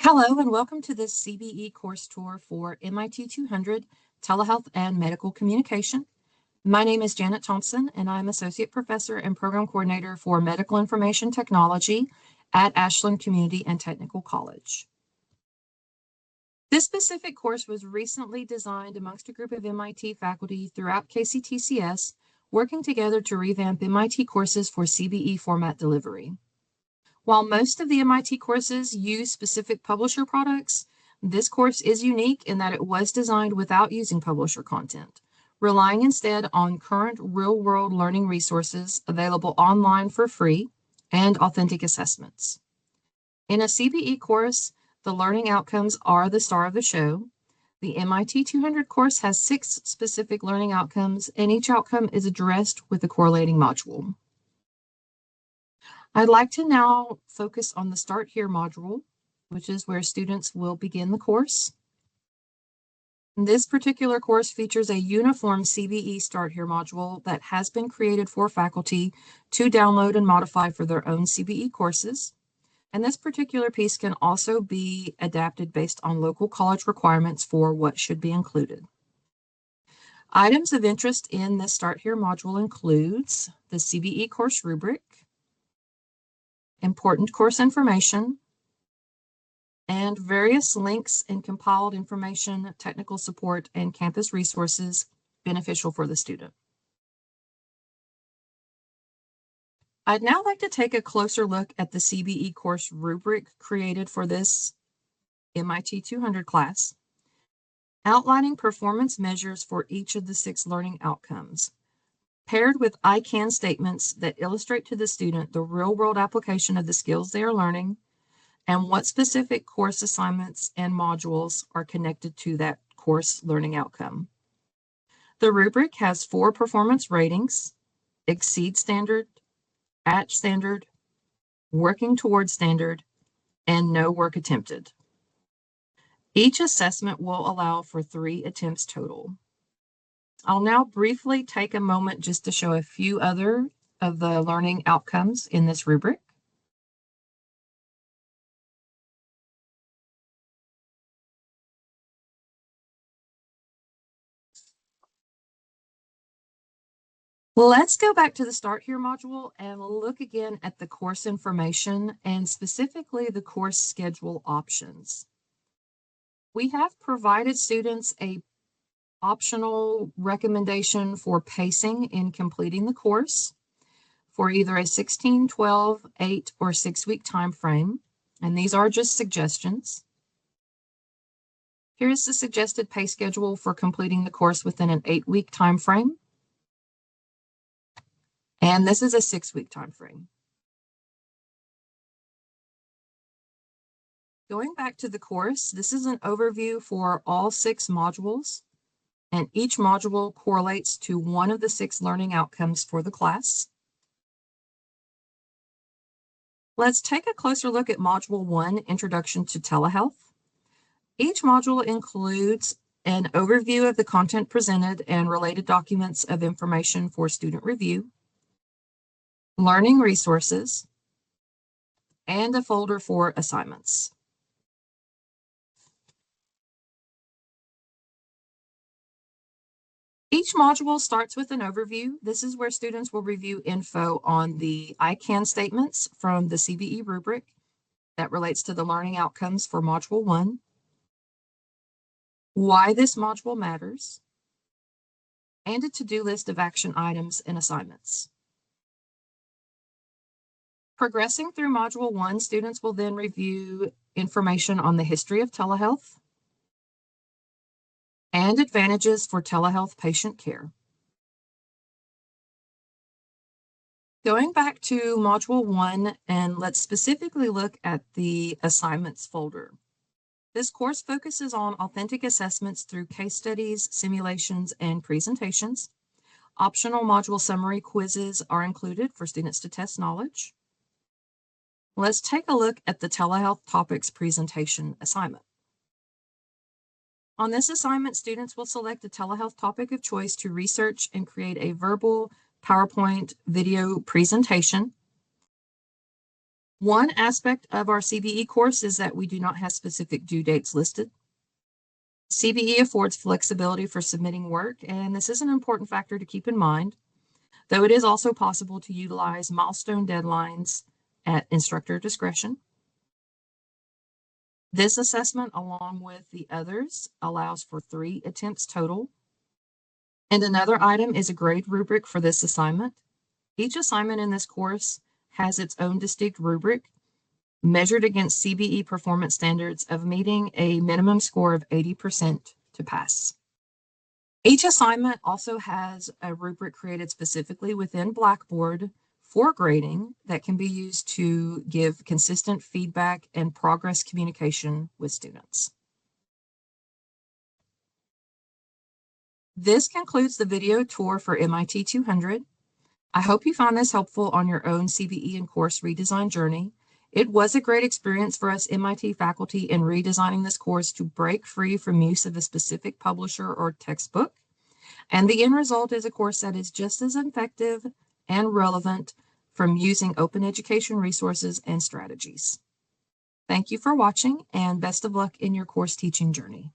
Hello and welcome to this CBE course tour for MIT 200 Telehealth and Medical Communication. My name is Janet Thompson and I'm Associate Professor and Program Coordinator for Medical Information Technology at Ashland Community and Technical College. This specific course was recently designed amongst a group of MIT faculty throughout KCTCS, working together to revamp MIT courses for CBE format delivery. While most of the MIT courses use specific publisher products, this course is unique in that it was designed without using publisher content, relying instead on current real-world learning resources available online for free and authentic assessments. In a CBE course, the learning outcomes are the star of the show. The MIT 200 course has 6 specific learning outcomes, and each outcome is addressed with a correlating module. I'd like to now focus on the Start Here module, which is where students will begin the course. This particular course features a uniform CBE Start Here module that has been created for faculty to download and modify for their own CBE courses. And this particular piece can also be adapted based on local college requirements for what should be included. Items of interest in this Start Here module includes the CBE course rubric, important course information, and various links and compiled information, technical support, and campus resources beneficial for the student. I'd now like to take a closer look at the CBE course rubric created for this MIT 200 class, outlining performance measures for each of the 6 learning outcomes, paired with I can statements that illustrate to the student the real-world application of the skills they are learning and what specific course assignments and modules are connected to that course learning outcome. The rubric has 4 performance ratings: exceed standard, at standard, working towards standard, and no work attempted. Each assessment will allow for 3 attempts total. I'll now briefly take a moment just to show a few other of the learning outcomes in this rubric. Let's go back to the Start Here module and look again at the course information and specifically the course schedule options. We have provided students a optional recommendation for pacing in completing the course for either a 16, 12, 8, or 6-week time frame, and these are just suggestions. Here's the suggested pay schedule for completing the course within an 8-week time frame, and this is a 6-week time frame. Going back to the course, this is an overview for all 6 modules, and each module correlates to one of the 6 learning outcomes for the class. Let's take a closer look at Module 1, Introduction to Telehealth. Each module includes an overview of the content presented and related documents of information for student review, learning resources, and a folder for assignments. Each module starts with an overview. This is where students will review info on the I can statements from the CBE rubric that relates to the learning outcomes for Module 1, why this module matters, and a to-do list of action items and assignments. Progressing through Module 1, students will then review information on the history of telehealth and advantages for telehealth patient care. Going back to Module 1, and let's specifically look at the assignments folder. This course focuses on authentic assessments through case studies, simulations, and presentations. Optional module summary quizzes are included for students to test knowledge. Let's take a look at the telehealth topics presentation assignment. On this assignment, students will select a telehealth topic of choice to research and create a verbal PowerPoint video presentation. One aspect of our CBE course is that we do not have specific due dates listed. CBE affords flexibility for submitting work, and this is an important factor to keep in mind, though it is also possible to utilize milestone deadlines at instructor discretion. This assessment, along with the others, allows for 3 attempts total. And another item is a grade rubric for this assignment. Each assignment in this course has its own distinct rubric measured against CBE performance standards of meeting a minimum score of 80% to pass. Each assignment also has a rubric created specifically within Blackboard for grading that can be used to give consistent feedback and progress communication with students. This concludes the video tour for MIT 200. I hope you found this helpful on your own CBE and course redesign journey. It was a great experience for us MIT faculty in redesigning this course to break free from use of a specific publisher or textbook. And the end result is a course that is just as effective and relevant from using open education resources and strategies. Thank you for watching, and best of luck in your course teaching journey.